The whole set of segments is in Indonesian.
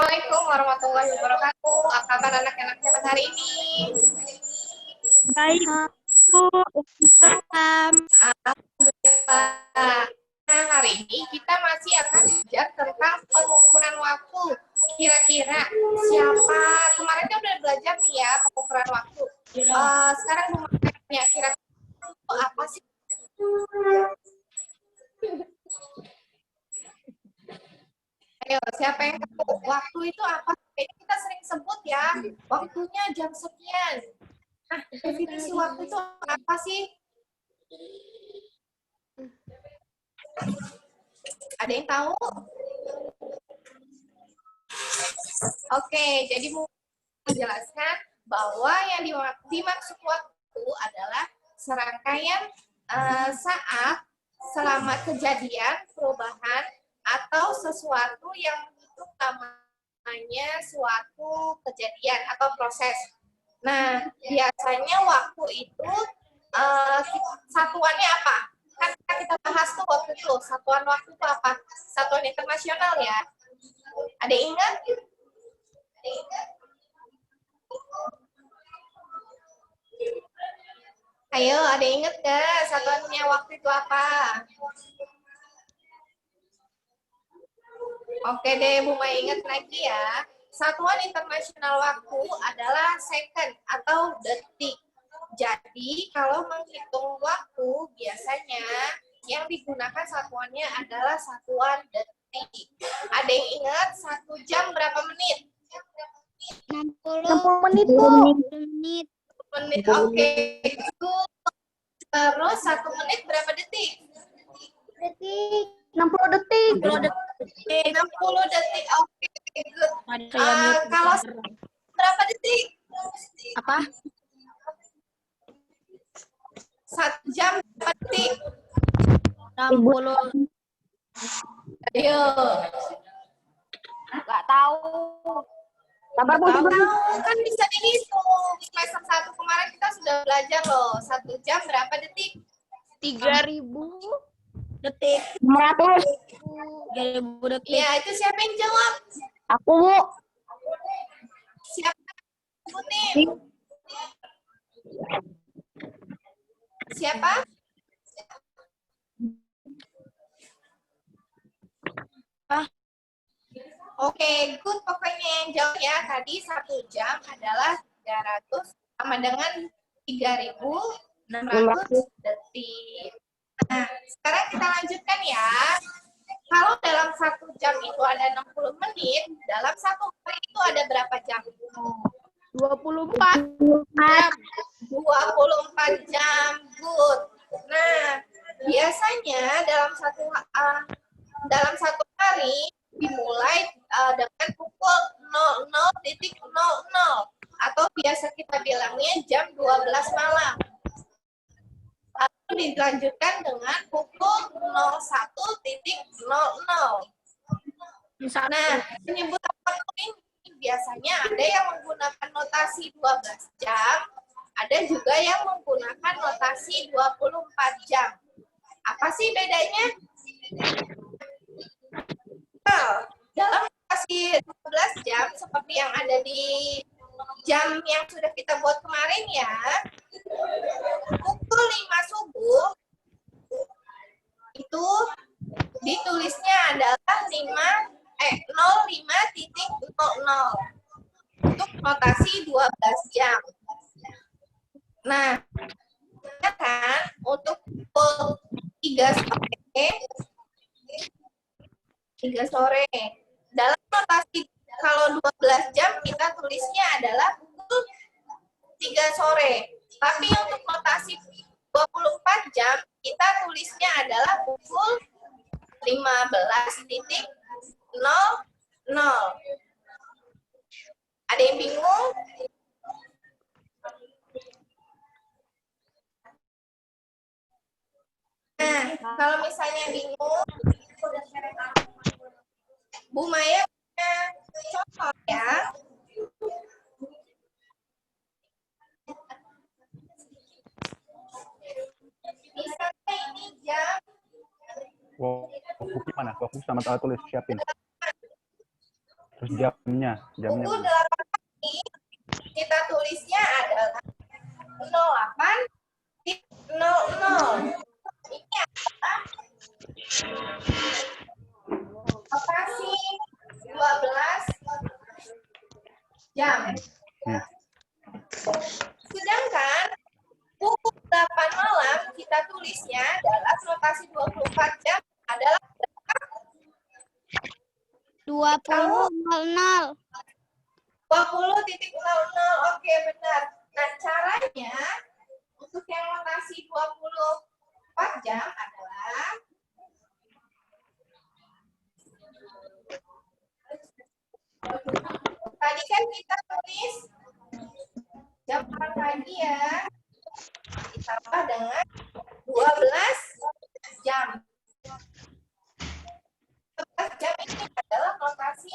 Assalamualaikum warahmatullahi wabarakatuh. Apa kabar anak-anaknya pada hari ini? Baik, Bu. Alhamdulillah. Nah, hari ini kita masih akan belajar tentang pengukuran waktu. Kira-kira siapa? Kemarin kan udah belajar nih ya pengukuran waktu. Sekarang Bu tanya, kira-kira itu apa sih? Ayo, siapa yang tahu? Waktu itu apa? Kayaknya kita sering sebut ya, waktunya jam sekian. Nah, definisi waktu itu apa sih? Ada yang tahu? Oke, jadi mau menjelaskan bahwa yang dimaksud waktu adalah serangkaian saat selama kejadian, perubahan, atau sesuatu yang menghitung namanya suatu kejadian atau proses. Nah, biasanya waktu itu satuannya apa? Kan kita bahas tuh waktu itu, satuan waktu itu apa? Satuan internasional ya. Ada yang ingat? Ayo, ada yang ingat gak satuannya waktu itu apa? Oke deh, Bu Mai ingat lagi ya. Satuan internasional waktu adalah second atau detik. Jadi, kalau menghitung waktu, biasanya yang digunakan satuannya adalah satuan detik. Ada yang ingat 1 jam berapa menit? 60 menit, Bu. Menit. Oke. Terus 1 menit berapa detik? Detik. 60 detik. 60 detik. Oke, good. Kalau berapa detik? Apa? 1 jam berapa detik? 60. Ayo. Nggak tahu. Sabar, Bu. Kan bisa dihitung. Semester 1 kemarin kita sudah belajar loh. 1 jam berapa detik? 3.000 detik. 500. 3.000 detik. Iya, itu siapa yang jawab? Aku, Bu. Siapa yang sebutin? Siapa? Oke, good. Pokoknya yang jawab ya. Tadi 1 jam adalah 300 sama dengan 3.600 detik. Nah, sekarang kita lanjutkan ya. Kalau dalam 1 jam itu ada 60 menit, dalam 1 hari itu ada berapa jam? 24. 24 jam. Good. Nah, biasanya dalam satu hari dimulai dengan pukul 00.00 atau biasa kita bilangnya jam 12 malam. Lalu dilanjutkan dengan pukul 01.00. Nah, penyebutan waktu ini biasanya ada yang menggunakan notasi 12 jam, ada juga yang menggunakan notasi 24 jam. Apa sih bedanya? Dalam notasi 12 jam, seperti yang ada di jam yang sudah kita buat kemarin ya, pukul 5 subuh, itu ditulisnya adalah 05.00 untuk notasi 12 jam. Nah, kan untuk pukul 3 sore, dalam notasi kalau 12 jam kita tulisnya adalah pukul 3 sore. Tapi untuk notasi 24 jam kita tulisnya adalah pukul 15.00. Ada yang bingung? Nah, kalau misalnya bingung, Bu Maya punya contoh ya. Misalnya ini jam. Wow, buku mana? Buku sama alat tulis siapin. Terus Terus jamnya Pukul 8 pagi kita tulisnya adalah 08.00. Ini adalah lokasi 12 jam. Sedangkan pukul 8 malam kita tulisnya adalah notasi 24 jam adalah 20.00. 20.00. Oke, benar. Nah, caranya untuk yang notasi 24 jam adalah tadi kan kita tulis jam 8 pagi ya, ditambah dengan 12 jam. 12 jam ini adalah notasi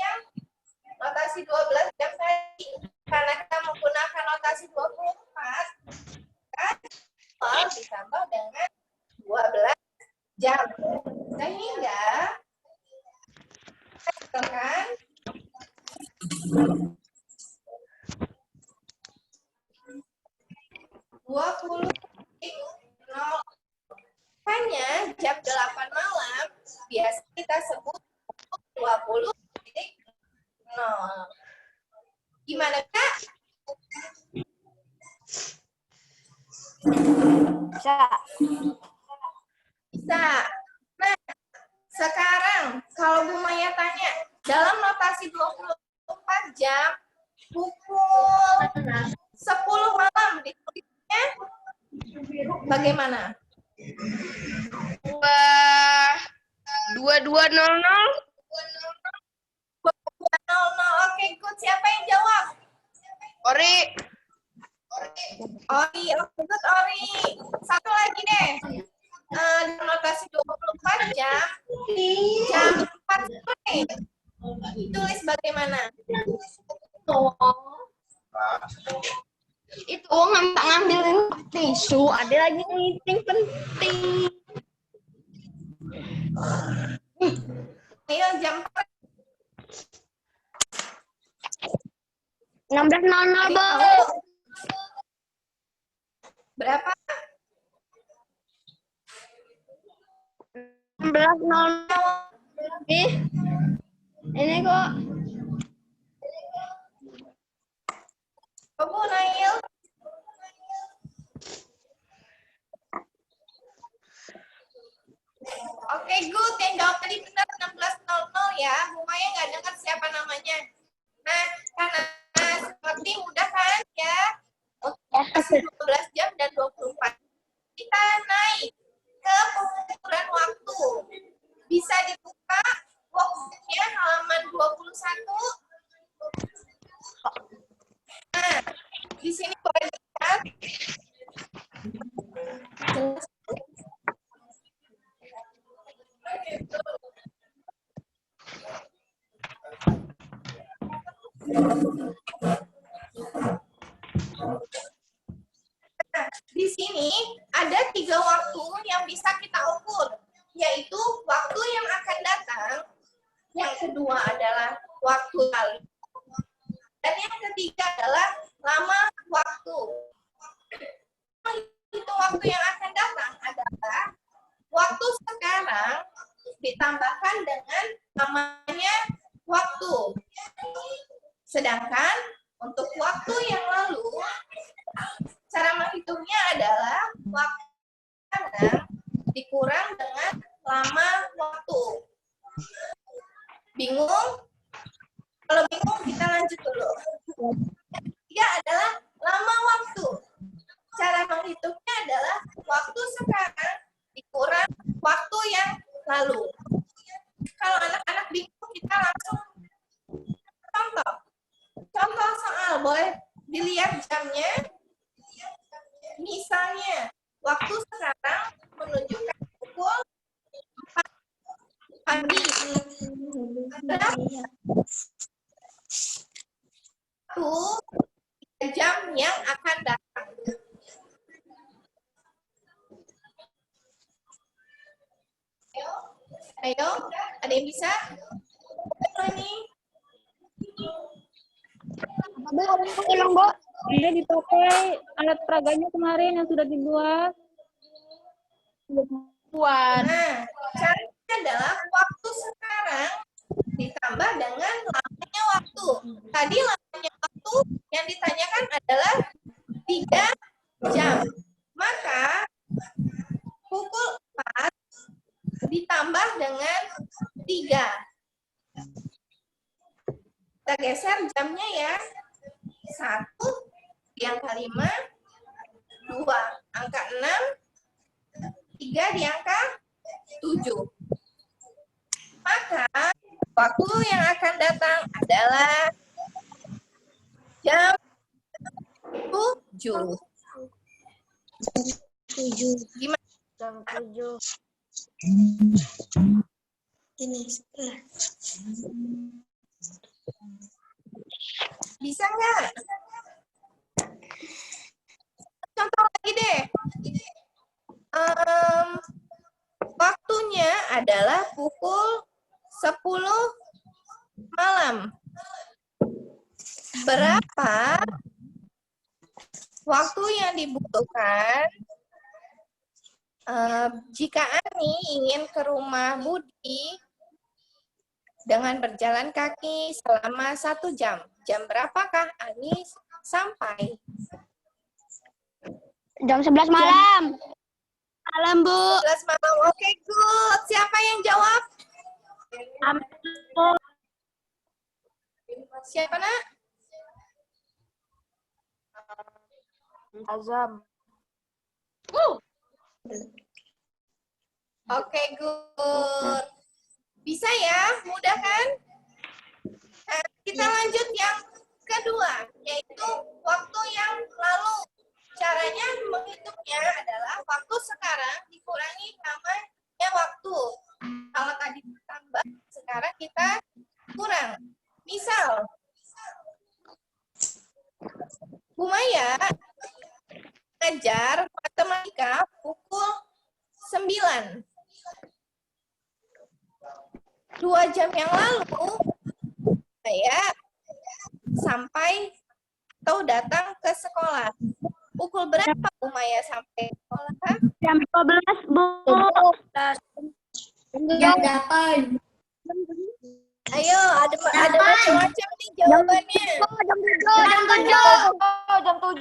12 jam tadi. Karena kita menggunakan notasi 24, kan? Ditambah dengan 12 jam. Sehingga, kan? 20.00. Hanya jam 8 malam biasa kita sebut 20.00. Gimana, Kak? Bisa. Bisa. Nah, sekarang kalau Bu Maya tanya, dalam notasi 24 jam, pukul 10 malam ditulisnya bagaimana? 22.00. 22.00. Oke, good. Siapa yang jawab? Ori. Ori, oke, good, Ori. Satu lagi deh. Dalam notasi 24 jam, jam 4 sore. Tulis bagaimana? Itu ngambilin tisu. Ada lagi meeting penting. Ayo, jam 16.00, Bu. berapa? 16.00. Ini kok. Bu Nail. Oke, good. Yang jawab tadi benar 16.00 ya. Bu Maya nggak dengar siapa namanya. Nah, karena seperti mudah kan ya. Untuk 12 jam dan 24. Kita naik ke pengukuran waktu. Bisa dibuka workbooknya halaman 21. Nah, di sini boleh dilihat. Nah, di sini ada 3 waktu yang bisa kita ukur, yaitu waktu yang akan datang, yang kedua adalah waktu lalu, dan yang ketiga adalah lama waktu. Itu waktu yang akan datang adalah waktu sekarang ditambahkan dengan namanya waktu. Sedangkan untuk waktu yang lalu, cara menghitungnya adalah waktu sekarang dikurang dengan lama waktu. Bingung? Kalau bingung kita lanjut dulu. Yang ketiga adalah lama waktu. Cara menghitungnya adalah waktu sekarang dikurang waktu yang lalu. Kalau anak-anak bingung, kita langsung contoh. Contoh soal, boleh dilihat jamnya. Misalnya, waktu sekarang menunjukkan pukul 4 pagi. Waktu jam yang akan datang. Ayo, ada yang bisa? Ini. Tolong, Bu. Dia dipakai alat peraganya kemarin yang sudah dibuat. Nah, caranya adalah waktu sekarang ditambah dengan lamanya waktu. Tadi lamanya waktu yang ditanyakan adalah 3 jam. Maka pukul 4 ditambah dengan 3. Kita geser jamnya ya. 1 di angka 5, 2 angka 6, 3 di angka 7. Maka waktu yang akan datang adalah jam 7. 7. Gimana? Jam 7. Ini setelah. Bisa nggak? Contoh lagi deh. Waktunya adalah pukul 10 malam. Berapa waktu yang dibutuhkan jika Ani ingin ke rumah Budi dengan berjalan kaki selama 1 jam? Jam berapakah Ani sampai? Jam 11 malam. Malam, Bu. 11 malam. Oke, good. Siapa yang jawab? Siapa, Nak? Azam. Oke, good. Bisa ya? Mudah kan? Nah, kita lanjut yang kedua, yaitu waktu yang lalu. Caranya menghitungnya adalah waktu sekarang dikurangi namanya waktu. Kalau tadi ditambah, sekarang kita kurang. Misal, Bu Maya ngajar matematika pukul 9. 2 jam yang lalu, saya sampai atau datang ke sekolah. Pukul berapa Bu Maya sampai sekolah? Jam 12, Bu. Jam 8. Ayo, ada macam-macam nih jawabannya. Jam 7. Jam 7. Jam 7.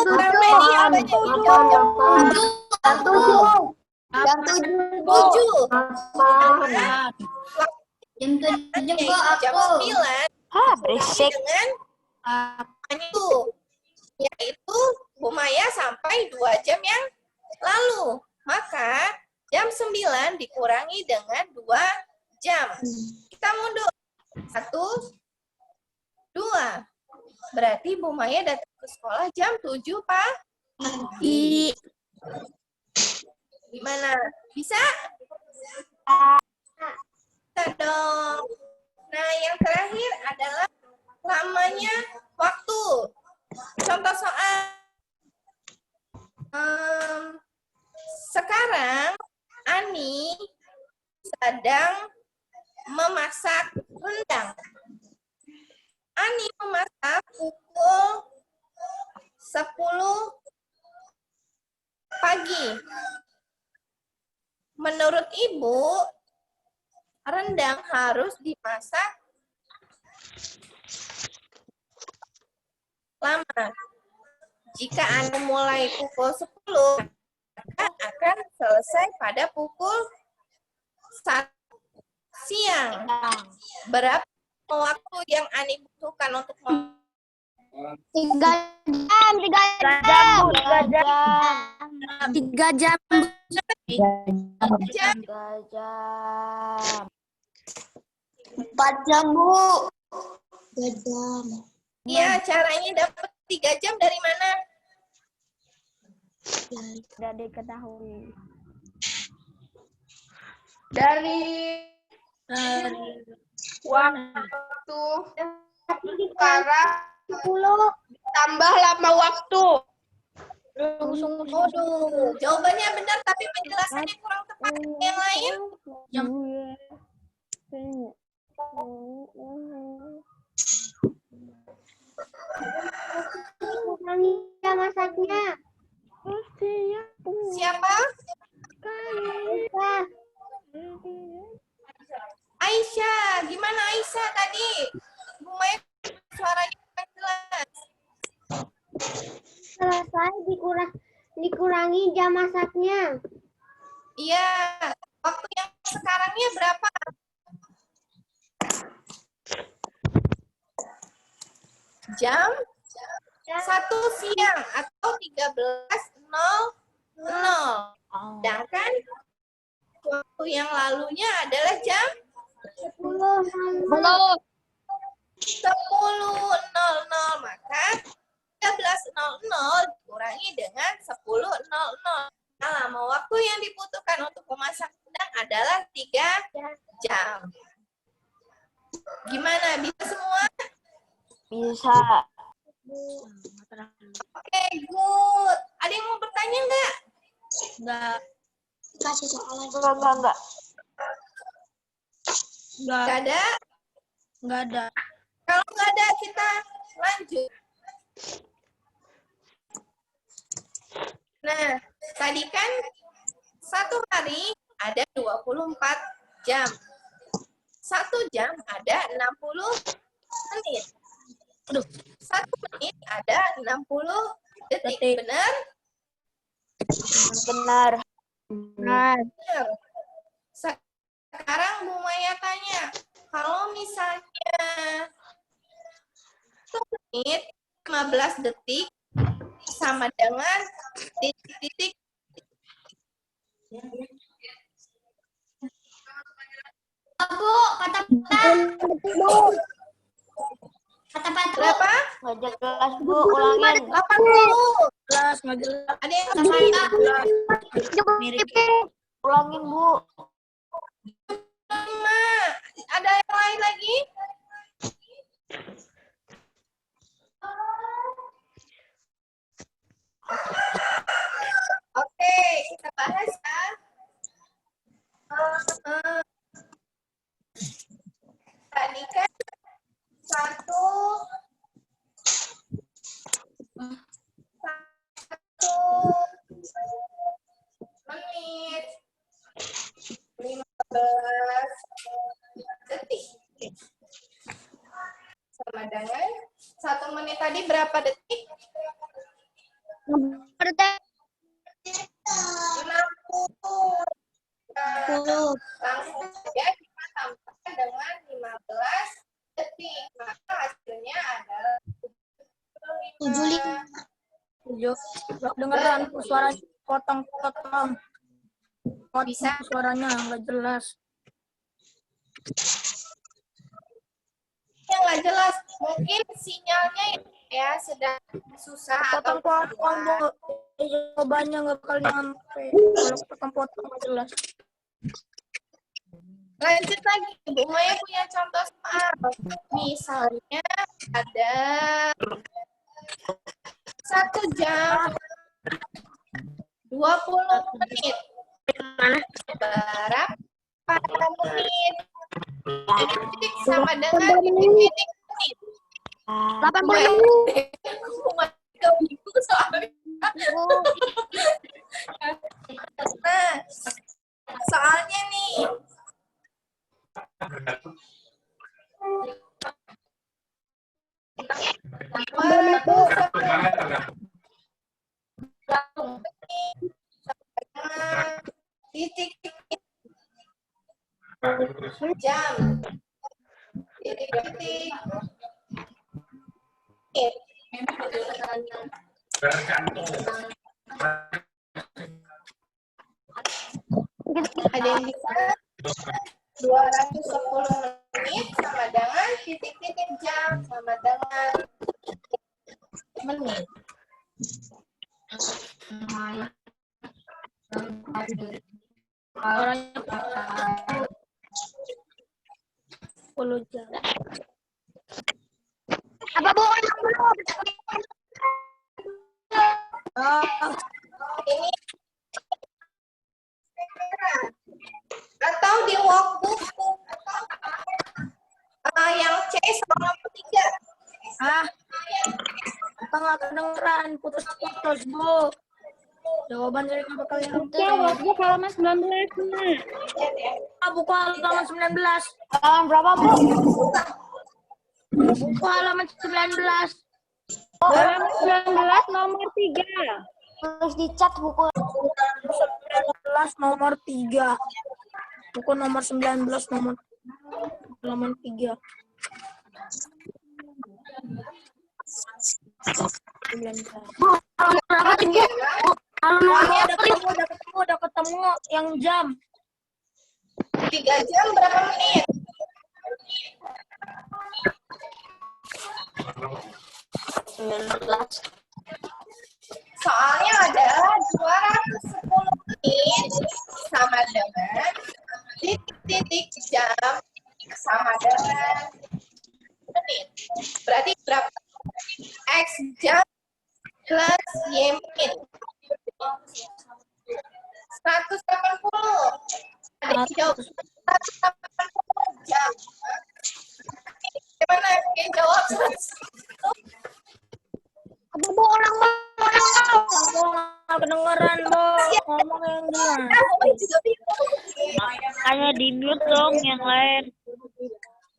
Ramai apa nih jawab jam 7? Jam 7. Jam 7 Jam 9 berisik. dengan itu, yaitu Bu Maya sampai 2 jam yang lalu. Maka jam 9 dikurangi dengan 2 jam. Kita mundur. 1, 2. Berarti Bu Maya datang ke sekolah jam 7 pagi. Gimana? Bisa? Bisa dong. Nah, yang terakhir adalah lamanya waktu. Contoh soal. Sekarang Ani sedang memasak rendang. Ani memasak pukul 10 pagi. Menurut Ibu, rendang harus dimasak lama. Jika Anda mulai pukul 10, maka akan selesai pada pukul 1 siang. Berapa waktu yang Ani butuhkan untuk 3 jam. 3 jam. 3 jam. 3 jam. 3 jam? 3 jam. 4 jam, Bu. 3 jam. Iya, caranya dapat 3 jam dari mana? Tidak diketahui. Dari waktu sekarang 10. tambah lama waktu. Waduh, jawabannya benar tapi penjelasannya kurang tepat. Yang lain? Kurangnya masaknya. Siapa? Aisyah. Aisyah. Gimana Aisyah tadi? Bu Maya suaranya kurang jelas. Selesai dikurangi jam masaknya. Iya. Waktu yang sekarangnya berapa? Jam 1 siang atau 13.00. Sedangkan waktu yang lalunya adalah jam 10. 10.00. Maka 13.00 dikurangi dengan 10.00. Nah, lama waktu yang dibutuhkan untuk memasak rendang adalah 3 jam. Gimana? Bisa semua? Bisa. Oke, good. Ada yang mau bertanya nggak? Enggak. Kasih soal lagi. Enggak. Nggak ada? Enggak ada. Kalau nggak ada, kita lanjut. Nah, tadi kan satu hari ada 24 jam. 1 jam ada 60 menit. 1 menit ada 60 detik. Benar? Benar. Nah, Benar. Sekarang Bu Maya tanya, kalau misalnya 1 menit 15 detik sama dengan titik-titik. Bu, kata Patro. Berapa? Enggak jelas, Bu. Ulangin. 80. Jelas, enggak jelas. Ada yang kata Mirip. Ulangin, Bu. 5. Ada yang lain lagi? Oke, kita bahas ya. Tadi kan 1 menit 15 detik sama dengan 1 menit tadi berapa detik? 60. Langsung saja kita tambahkan dengan 15 detik. Maka hasilnya adalah 75. Dengeran suara potong-potong. Bisa. Suaranya enggak jelas. Yang nggak jelas, mungkin sinyalnya ya sedang susah atau Potong-potong, Bu. Jawabannya enggak bakal nyampe. Kalau potong-potong enggak jelas. Lanjut lagi, Bu Maya punya contoh soal. Misalnya ada 1 jam 20 menit. Berapa menit? Titik sama dengan titik menit. 80 menit. Bingung soalnya. Nah, soalnya nih. Titik-titik jam, titik-titik ada yang bisa 210 menit sama dengan titik-titik jam sama dengan menit. Orangnya 10 jam. Apa, Bu? Ini atau di workbook Ah, apa nggak kedengeran? Putus-putus, Bu. Jawaban dari kakak kalian itu. Jawab Bu halaman 19 Mak. Ah, buku halaman 19. Halaman berapa Bu? Buku halaman 19. Halaman 19 nomor 3. Tulis di chat buku. 19 nomor 3. Buku nomor 19 nomor halaman 3. 19. Udah ketemu yang jam. 3 jam berapa menit? 19. Soalnya adalah 210 menit sama dengan titik-titik jam sama dengan menit. Berarti berapa? X jam plus Y menit. 180. Ada yang jawab 180 jam. Gimana? Yang jawab 180. Apa Bu ulang Bu? Aku nggak kedengeran, Bu. Ngomong yang jelas. Hanya di mute dong yang lain.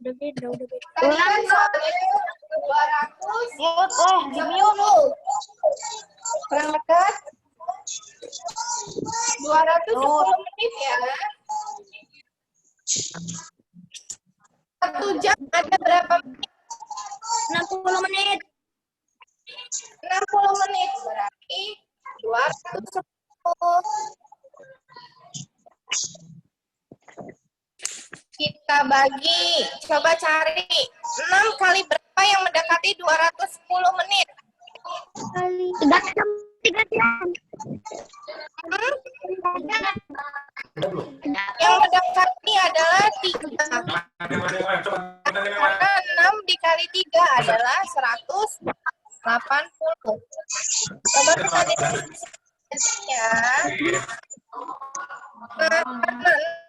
Udah beda. Tadi kan soalnya 200 Di mute. kurang dekat 210 menit ya. 1 jam ada berapa menit? 60 menit. 60 menit berarti 210. Kita bagi, coba cari 6 kali berapa yang mendekati 210 menit? 3 jam. 3 jam. Yang mendekati adalah 3. Karena 6 dikali 3 adalah 180. Coba kita lihat ya. 6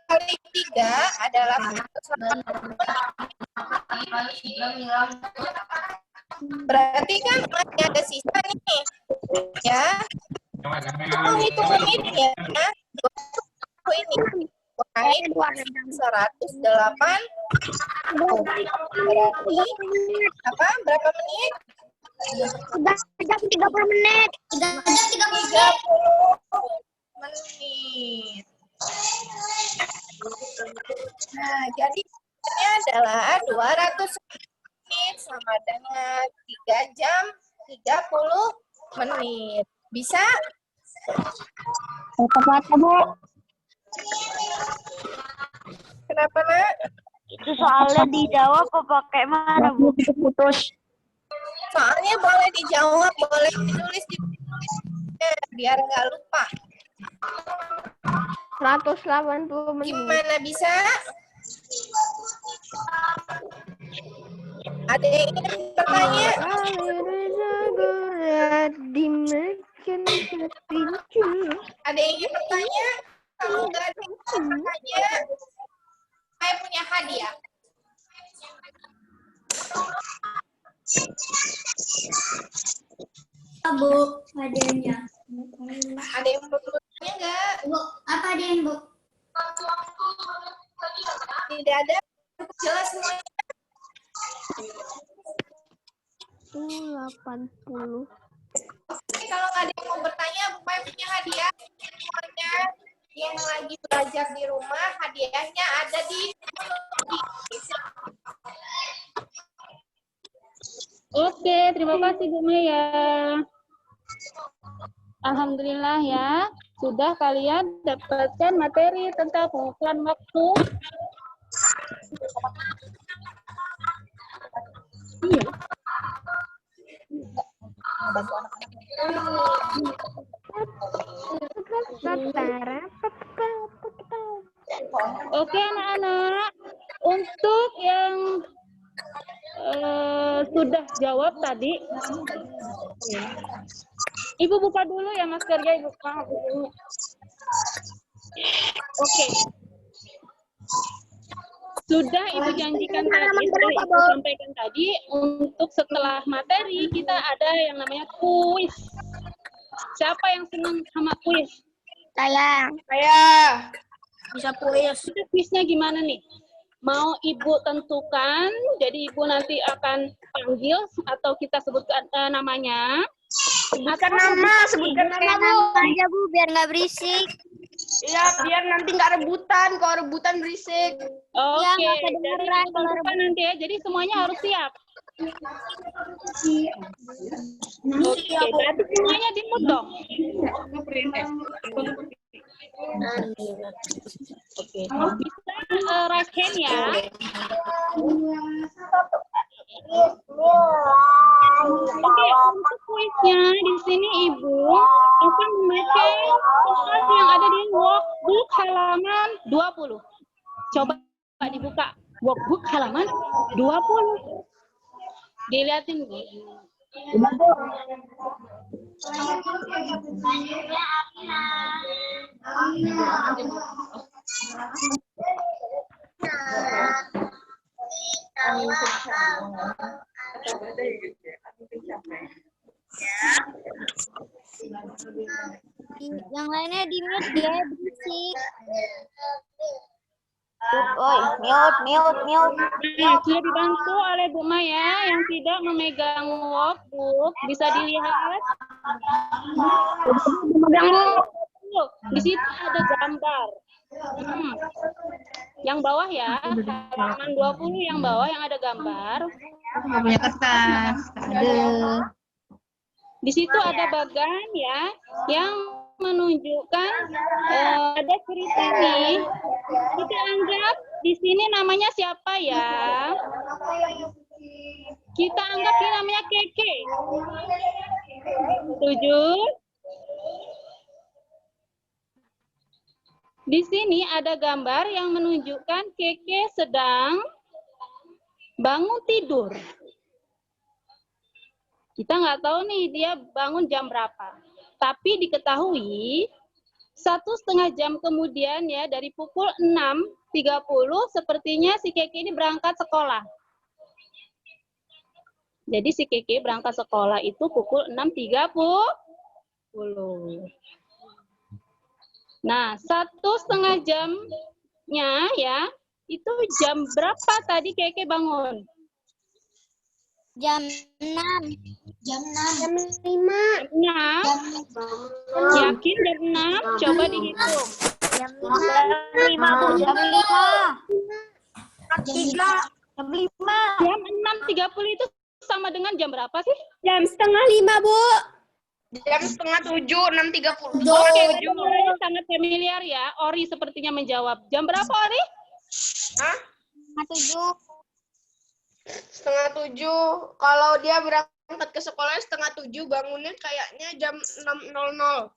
kali 3 adalah 180. Berarti kan masih ada sisa nih. Ya. Hitung ini ya. Ini naik 108. Berarti apa? Berapa menit? 3 jam 30 menit. 30 menit. Nah, jadi ini adalah 200 menit sama dengan 3 jam 30 menit. Bisa? Kata-kata Bu. Kenapa, Nak? Itu soalnya dijawab apa pakai mana Bu? Putus. Soalnya boleh dijawab, boleh ditulis di biar nggak lupa. 180 menit. Gimana bisa? Ada yang ingin bertanya? Ada yang ingin bertanya? Kalau nggak ada yang ingin bertanya, saya punya hadiah. Bu, hadiahnya. Ada yang mau bertanya nggak? Bu, apa hadiahnya, Bu? Tidak ada? Jelas semuanya? 80. Oke, kalau nggak ada yang mau bertanya, Bupaya punya hadiah. Semuanya yang lagi belajar di rumah, hadiahnya ada di Oke, terima kasih Bu Maya. Alhamdulillah ya, sudah kalian dapatkan materi tentang pengumpulan waktu. Iya. Oke anak-anak, untuk yang sudah jawab tadi, Ibu buka dulu ya maskernya, Ibu buka dulu. Oke. Sudah Ibu janjikan tadi, sudah Ibu sampaikan tadi, untuk setelah materi kita ada yang namanya kuis. Siapa yang senang sama kuis? Saya. Bisa kuis. Itu kuisnya gimana nih? Mau Ibu tentukan, jadi Ibu nanti akan panggil atau kita sebutkan namanya. Sebutkan nama Bu. aja Bu, biar nggak berisik. Iya, biar nanti nggak rebutan. Kalau rebutan berisik. Oke, nggak jadi kedengeran Ibu kalau tentukan nanti ya. Jadi semuanya harus siap. Oke, berarti semuanya di-mute dong. Oke, bisa raise hand ya. Oke, untuk kuisnya di sini Ibu akan memakai soal yang ada di workbook halaman 20. Coba dibuka workbook halaman 20. Dilihatin, Bu. Yang lainnya di mute dia berisik. Oi, mute. Nah, sudah dibantu oleh Bu Maya yang tidak memegang workbook. Bisa dilihat. Di situ ada gambar. Yang bawah ya, halaman 20 yang bawah yang ada gambar. Nggak punya kertas. Aduh. Di situ ada bagan ya yang menunjukkan ada cerita nih. Kita anggap di sini namanya siapa ya? Kita anggap ini namanya Keke. Setuju? Di sini ada gambar yang menunjukkan Keke sedang bangun tidur. Kita nggak tahu nih dia bangun jam berapa. Tapi diketahui 1,5 jam kemudian ya dari pukul 6.30 sepertinya si Keke ini berangkat sekolah. Jadi si Keke berangkat sekolah itu pukul 6.30. Nah, 1,5 jamnya ya, itu jam berapa tadi Keke bangun? Jam 6. Jam 6. Jam 5. 6. Yakin jam 6? Coba dihitung. Jam 5, Bu. Jam 5. Jam 5. Jam 6.30 itu sama dengan jam berapa sih? Jam 4:30, Bu. Jam 6:30, 6:30. Oke, jawabannya sangat familiar ya. Ori sepertinya menjawab. Jam berapa, Ori? Hah? 7. 6:30. Kalau dia berangkat ke sekolah 6:30, bangunnya kayaknya jam 6:00.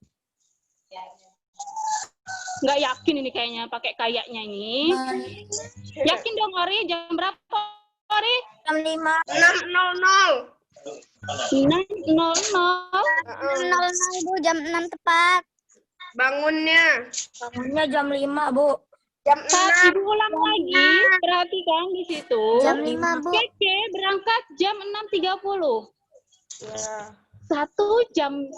Nggak yakin ini kayaknya, pakai kayaknya ini. Yakin dong, Ori? Jam berapa, Ori? Jam 5. 6:00. 6.00. 6.00, Bu. Jam 6 tepat. Bangunnya Bangunnya jam 5, Bu. jam Saat 6. Ibu ulang lagi, perhatikan di situ. Jam 5, Bu. Keke berangkat jam 6.30. Ya. 1,5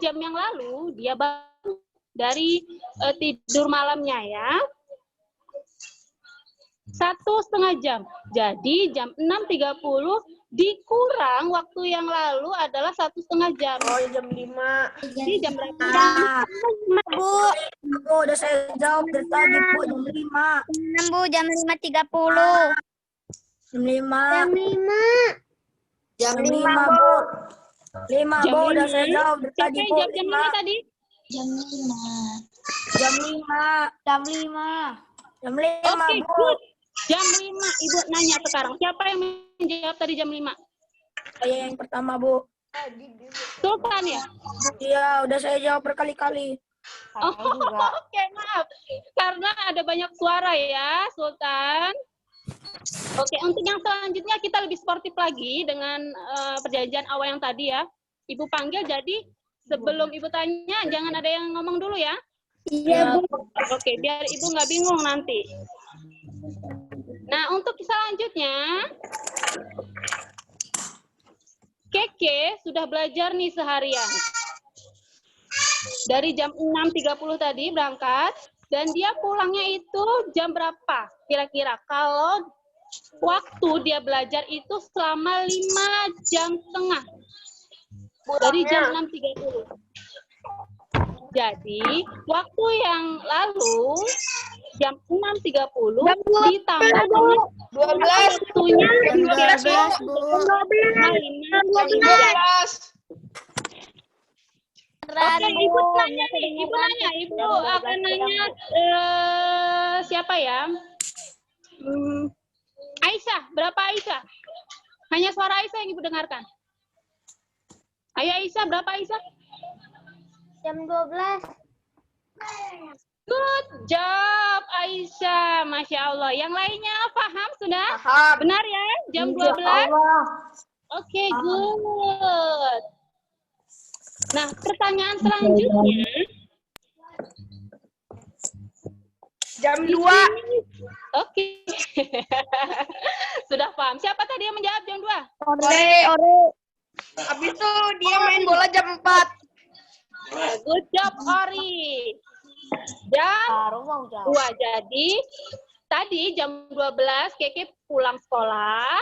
jam yang lalu dia bangun dari tidur malamnya ya. 1,5 jam. Jadi jam 6.30 dikurang waktu yang lalu adalah 1,5 jam. Oh, jam 5. Jadi jam berapa? Nah, Bu. Bu, udah saya jawab dari tadi, Bu. Jam 5. 6, Bu. Jam 5.30. Jam 5. Jam 5. Jam 5, Bu. 5, Jam Bu. Udah 5. saya jawab dari Siapa tadi, yang Bu. jawab jam 5 tadi? Jam 5. Jam 5. Jam 5. Jam 5, Oke, Bu. good. Jam 5. Ibu nanya sekarang. Siapa yang menjawab tadi jam 5? Saya yang pertama, Bu. Sultan ya? Iya, udah saya jawab berkali-kali. Oh, oke, maaf. Karena ada banyak suara ya, Sultan. Oke, untuk yang selanjutnya kita lebih sportif lagi dengan perjanjian awal yang tadi ya. Ibu panggil, jadi sebelum Ibu tanya, jangan ada yang ngomong dulu ya. Iya, Bu. Oke, biar Ibu nggak bingung nanti. Nah, untuk selanjutnya, Keke sudah belajar nih seharian. Dari jam 6.30 tadi berangkat, dan dia pulangnya itu jam berapa kira-kira? Kalau waktu dia belajar itu selama 5 jam setengah. Dari jam 6.30. Jadi, waktu yang lalu, jam 6.30 ditambah dengan 12. waktunya Jam 12, Bu. 12. Oke, Ibu nanya nih, Ibu akan nanya siapa ya? Aisyah, berapa Aisyah? Hanya suara Aisyah yang Ibu dengarkan. Ayo Aisyah, berapa Aisyah? Jam 12. Good job Aisyah, Masya Allah. Yang lainnya paham sudah? Paham. Benar ya? Jam 12? Oke, good. Nah, pertanyaan selanjutnya. Jam 2. Oke. Sudah paham. Siapa tadi yang menjawab jam 2? Ore. Habis itu dia main bola jam 4. Good job, Ori. Jam 2. Jadi, tadi jam 12 Keke pulang sekolah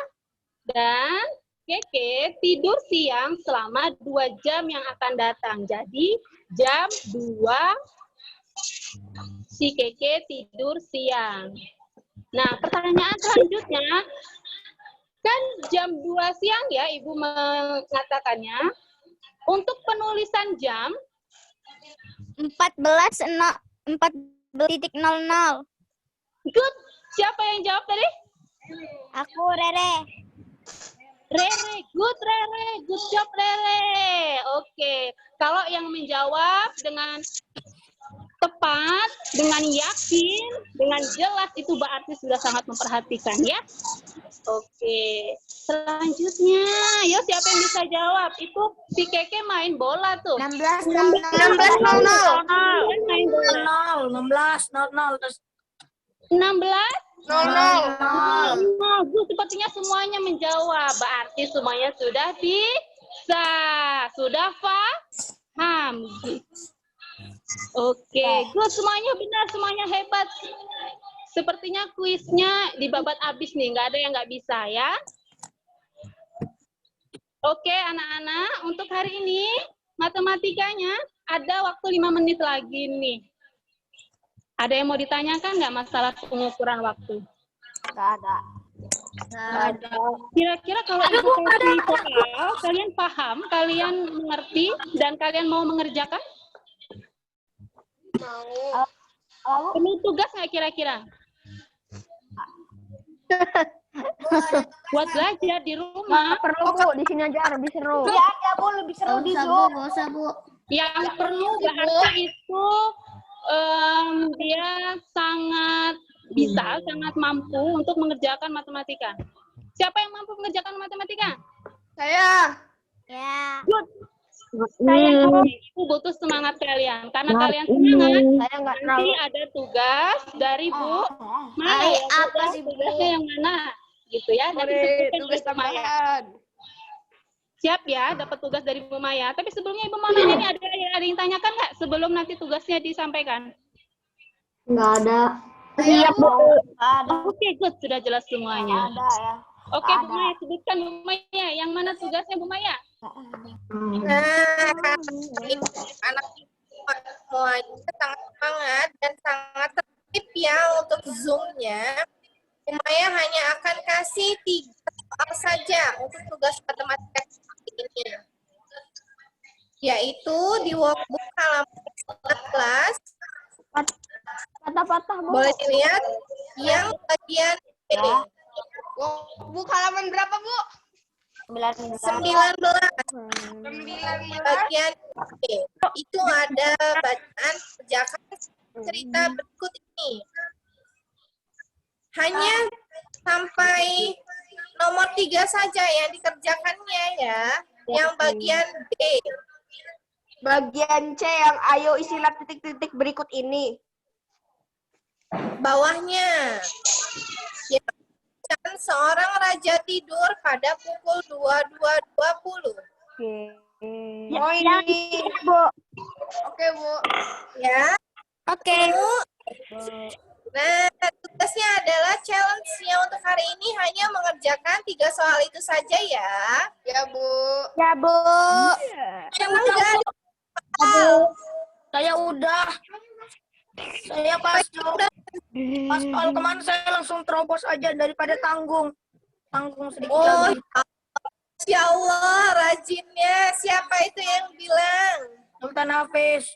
dan Keke tidur siang selama 2 jam yang akan datang. Jadi, jam 2 si Keke tidur siang. Nah, pertanyaan selanjutnya, kan jam 2 siang ya Ibu mengatakannya. Untuk penulisan jam, 14.00. good. Siapa yang jawab tadi? Aku Rere. Rere, good Rere, good job Rere. Oke, kalau yang menjawab dengan tepat, dengan yakin, dengan jelas itu berarti sudah sangat memperhatikan ya. Oke, selanjutnya, yuk siapa yang bisa jawab? Itu si Keke main bola tuh. 16.00. 16.00. Main bola. 16.00 terus 16? 00. Nah, sepertinya semuanya menjawab. Berarti semuanya sudah bisa. Sudah paham. Oke, good. Semuanya benar, semuanya hebat. Sepertinya kuisnya dibabat habis nih, nggak ada yang nggak bisa ya. Oke, anak-anak, untuk hari ini matematikanya ada waktu 5 menit lagi nih. Ada yang mau ditanyakan nggak masalah pengukuran waktu? Nggak ada. Kira-kira kalau Ibu kasih soal, kalian paham, kalian mengerti, dan kalian mau mengerjakan? Mau. Perlu tugas nggak kira-kira? Buat belajar di rumah, Perlu Bu, di sini aja lebih seru. Iya ada Bu, lebih seru di Zoom. Nggak usah Bu. yang perlu berarti itu dia sangat bisa, sangat mampu untuk mengerjakan matematika. Siapa yang mampu mengerjakan matematika? Saya. Ya. Good. Saya itu butuh semangat kalian. Karena kalian semangat, Saya nggak tahu. nanti ada tugas dari Bu Maya. Apa sih, Bu? Tugasnya yang mana? Gitu ya. Nanti Ore, sebutkan tugas Bu Maya. tambahan. Siap ya, dapat tugas dari Bu Maya. Tapi sebelumnya Ibu mau nanya nih, ada yang tanyakan nggak sebelum nanti tugasnya disampaikan? Nggak ada. Iya Bu. Ada. Oke, good. Sudah jelas semuanya. Ada ya. Oke, Bu Maya, sebutkan Bu Maya. Yang mana tugasnya Bu Maya? Nah, anak semuanya sangat semangat dan sangat tertib ya untuk Zoom-nya. Maya hanya akan kasih 3 soal saja untuk tugas matematika ini, yaitu di workbook halaman 11. Patah-patah Bu. Boleh dilihat yang bagian B. Bu, halaman berapa, Bu? 19. 19. Bagian B. Itu ada bacaan kerjakan cerita berikut ini. Hanya sampai nomor 3 saja yang dikerjakannya ya. Yang bagian B. Bagian C yang ayo isilah titik-titik berikut ini. bawahnya. Ya, dan seorang raja tidur pada pukul 22.20. Oh ini. Bu. Oke, Bu. Ya. Oke. Nah, tugasnya adalah challenge-nya untuk hari ini hanya mengerjakan 3 soal itu saja ya. Ya, Bu. Ya, Bu. Emang nggak ada Saya udah. Saya pas soal kemarin saya langsung terobos aja daripada tanggung sedikit Oh, lagi. ya Allah, rajinnya. Siapa itu yang bilang? Sultan Hafiz.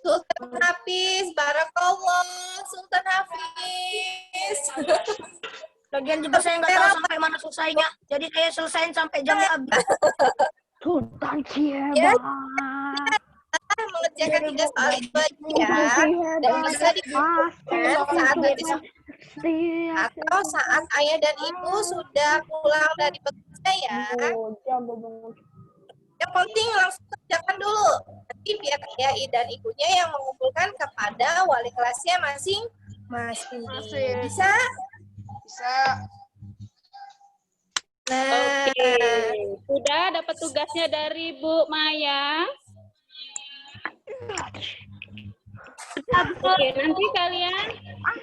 Sultan Hafiz, Barakallah, Sultan Hafiz. Lagian juga saya nggak tahu sampai mana selesainya. Jadi saya selesaiin sampai jamnya habis. Sultan Ya. Hebat. Mengerjakan 3 soal itu aja ya. Dan bisa dikerjakan saat nanti atau saat ayah dan ibu sudah pulang dari bekerja ya. Yang penting langsung kerjakan dulu. Nanti biar ayah dan ibunya yang mengumpulkan kepada wali kelasnya masing-masing. Bisa? Bisa. Nah, Oke, sudah dapat tugasnya dari Bu Maya. Oke, nanti kalian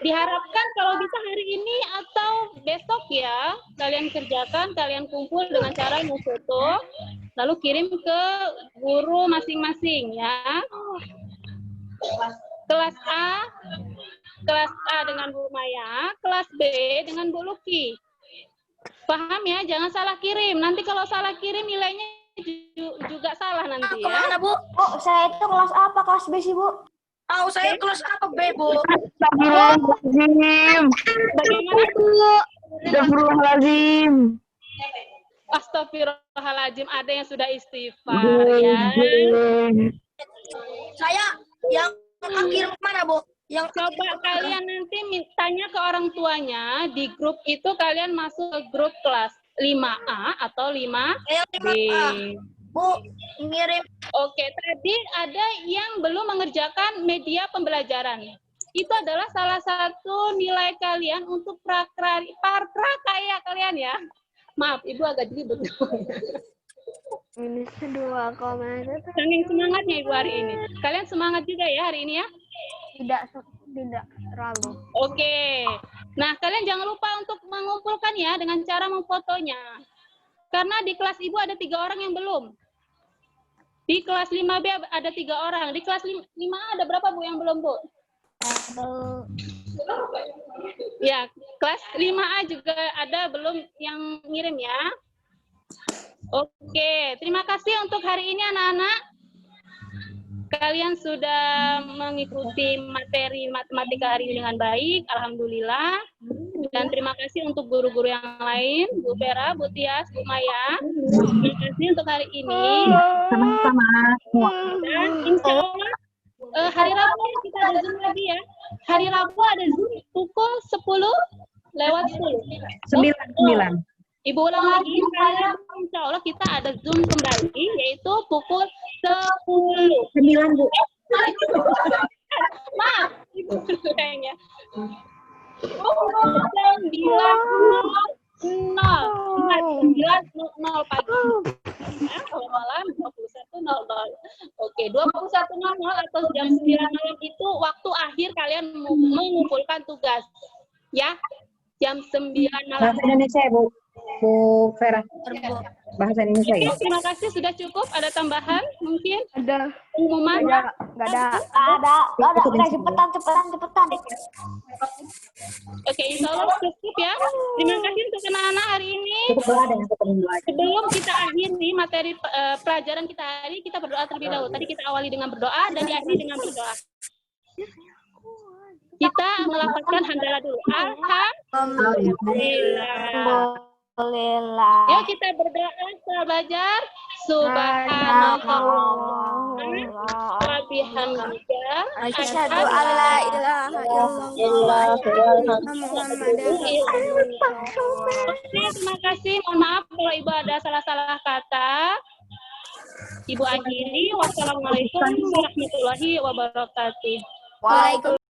diharapkan kalau bisa hari ini atau besok ya, kalian kerjakan, kalian kumpul dengan cara memfoto, lalu kirim ke guru masing-masing ya. Kelas A dengan Bu Maya, kelas B dengan Bu Luki. Paham ya? Jangan salah kirim. Nanti kalau salah kirim nilainya juga salah nanti ya. Kemana, Bu? Oh, saya itu kelas apa? Kelas B sih, Bu. Tahu saya kelas apa, B, Bu? Astagfirullahaladzim. Bagaimana? Astagfirullahaladzim. Astagfirullahaladzim, ada yang sudah istighfar ya. Saya yang akhir mana, Bu? Yang Coba kalian nanti tanya ke orang tuanya, di grup itu kalian masuk ke grup kelas 5A atau 5B. saya 5A. Bu, ngirim. Oke, tadi ada yang belum mengerjakan media pembelajaran. Itu adalah salah satu nilai kalian untuk prakarya kalian ya. Maaf, Ibu agak jelibet. Minus 2,1. Saking semangatnya Ibu hari ini. Kalian semangat juga ya hari ini ya? Tidak terlalu. Oke. Nah, kalian jangan lupa untuk mengumpulkan ya dengan cara memfotonya. Karena di kelas Ibu ada 3 orang yang belum. Di kelas 5B ada 3 orang. Di kelas 5A ada berapa, Bu, yang belum, Bu? Ya, kelas 5A juga ada belum yang ngirim ya. Oke, terima kasih untuk hari ini anak-anak. Kalian sudah mengikuti materi matematika hari ini dengan baik, alhamdulillah. Dan terima kasih untuk guru-guru yang lain, Bu Vera, Bu Tias, Bu Maya. Terima kasih untuk hari ini. Sama-sama. Dan insya Allah hari Rabu kita ada Zoom lagi ya. Hari Rabu ada Zoom pukul 10:10. 9. Ibu ulang lagi, hari Rabu insya Allah kita ada Zoom kembali, yaitu pukul 10. 9, Bu. Maaf, Ibu sayangnya. Pukul 9.00 pagi. Ya, kalau malam 21.00. Oke, 21.00 atau jam 9 malam itu waktu akhir kalian mengumpulkan tugas. Ya, jam 9 malam. Bahasa Indonesia ya, Bu. Bu Vera. Bahasa Indonesia ya. Oke, terima kasih, sudah cukup. Ada tambahan mungkin? Ada. Pengumuman? Nggak ada. Udah cepetan. Oke, insya Allah cukup ya. Terima kasih untuk anak-anak hari ini. Cukup doa dan ketemu lagi. Sebelum kita akhiri materi pelajaran kita hari, kita berdoa terlebih dahulu. Tadi kita awali dengan berdoa dan diakhiri dengan berdoa. Kita melafazkan hamdalah dulu. Alhamdulillah. Yuk kita berdoa setelah belajar. Subhanallah wa bihamdika asyhadu an la ilaha illallah. Oke, terima kasih. Mohon maaf kalau Ibu ada salah-salah kata. Ibu akhiri. Wassalamualaikum warahmatullahi wabarakatuh. Waalaikumsalam.